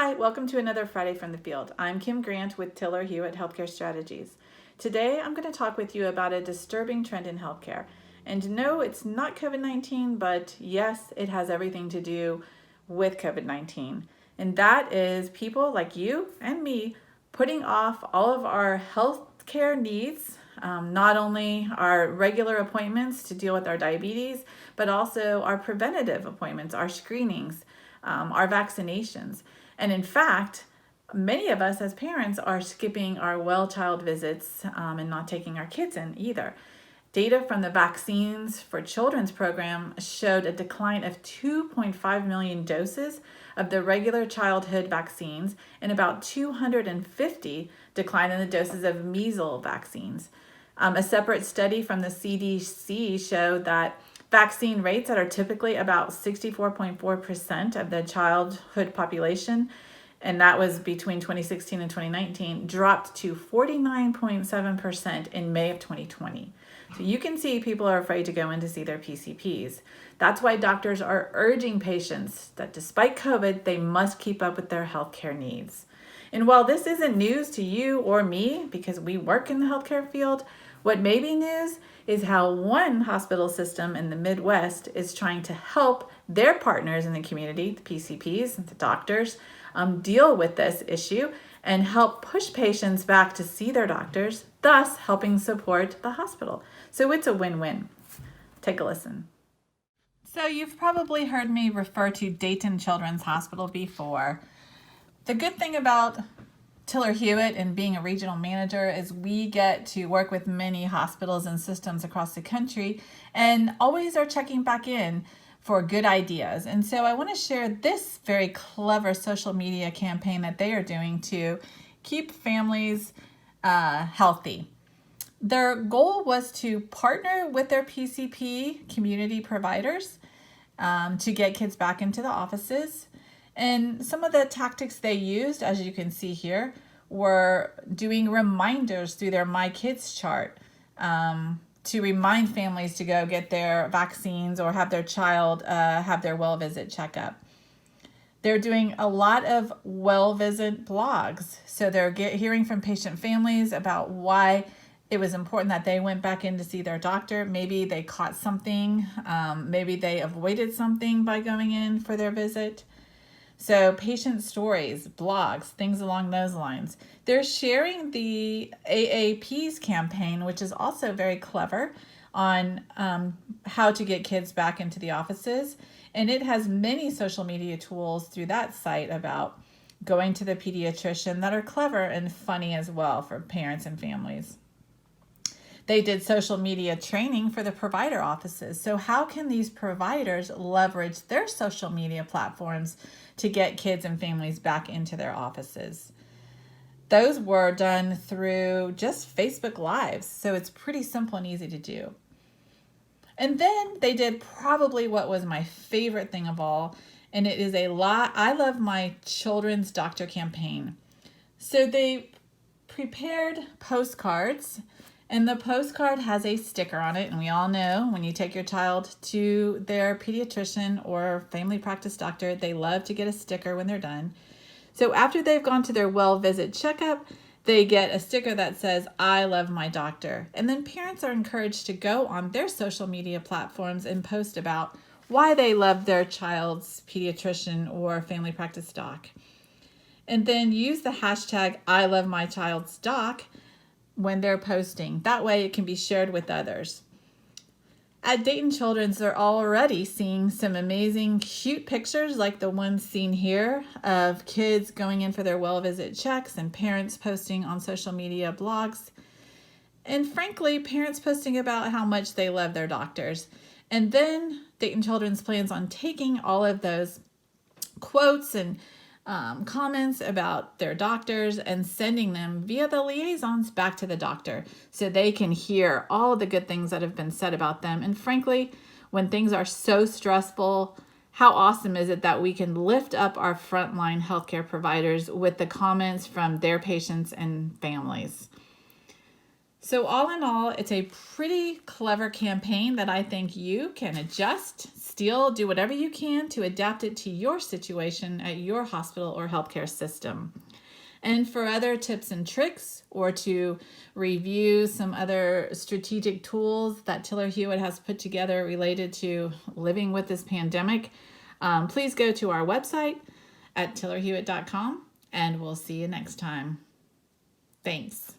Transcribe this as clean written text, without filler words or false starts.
Hi, welcome to another Friday from the Field. I'm Kim Grant with Tiller Hewitt Healthcare Strategies. Today, I'm going to talk with you about a disturbing trend in healthcare. And no, it's not COVID-19, but yes, it has everything to do with COVID-19. And that is people like you and me putting off all of our healthcare needs, not only our regular appointments to deal with our diabetes, but also our preventative appointments, our screenings, our vaccinations. And in fact, many of us as parents are skipping our well child visits and not taking our kids in either. Data from the Vaccines for Children's program showed a decline of 2.5 million doses of the regular childhood vaccines and about 250 decline in the doses of measles vaccines. A separate study from the CDC showed that vaccine rates that are typically about 64.4% of the childhood population, and that was between 2016 and 2019, dropped to 49.7% in May of 2020. So you can see people are afraid to go in to see their PCPs. That's why doctors are urging patients that despite COVID, they must keep up with their healthcare needs. And while this isn't news to you or me, because we work in the healthcare field, what may be news is how one hospital system in the Midwest is trying to help their partners in the community, the PCPs, the doctors, deal with this issue and help push patients back to see their doctors, thus helping support the hospital. So it's a win-win. Take a listen. So you've probably heard me refer to Dayton Children's Hospital before. The good thing about Tiller Hewitt and being a regional manager is we get to work with many hospitals and systems across the country and always are checking back in for good ideas. And so I want to share this very clever social media campaign that they are doing to keep families healthy. Their goal was to partner with their PCP community providers to get kids back into the offices. And some of the tactics they used, as you can see here, were doing reminders through their My Kids chart to remind families to go get their vaccines or have their child have their well visit checkup. They're doing a lot of well visit blogs. So they're hearing from patient families about why it was important that they went back in to see their doctor. Maybe they caught something. Maybe they avoided something by going in for their visit. So patient stories, blogs, things along those lines. They're sharing the AAP's campaign, which is also very clever, on how to get kids back into the offices. And it has many social media tools through that site about going to the pediatrician that are clever and funny as well for parents and families. They did social media training for the provider offices. So how can these providers leverage their social media platforms to get kids and families back into their offices? Those were done through just Facebook Lives. So it's pretty simple and easy to do. And then they did probably what was my favorite thing of all, and it is I Love My Children's Doctor campaign. So they prepared postcards, and the postcard has a sticker on it. And we all know when you take your child to their pediatrician or family practice doctor, they love to get a sticker when they're done. So after they've gone to their well visit checkup, they get a sticker that says, I love my doctor. And then parents are encouraged to go on their social media platforms and post about why they love their child's pediatrician or family practice doc. And then use the hashtag I love my child's doc when they're posting. That way it can be shared with others. At Dayton Children's, they're already seeing some amazing, cute pictures like the ones seen here of kids going in for their well visit checks and parents posting on social media blogs. And frankly, parents posting about how much they love their doctors. And then Dayton Children's plans on taking all of those quotes and comments about their doctors and sending them via the liaisons back to the doctor so they can hear all of the good things that have been said about them. And frankly, when things are so stressful, how awesome is it that we can lift up our frontline healthcare providers with the comments from their patients and families? So all in all, it's a pretty clever campaign that I think you can adjust, steal, do whatever you can to adapt it to your situation at your hospital or healthcare system. And for other tips and tricks, or to review some other strategic tools that Tiller Hewitt has put together related to living with this pandemic, please go to our website at tillerhewitt.com, and we'll see you next time. Thanks.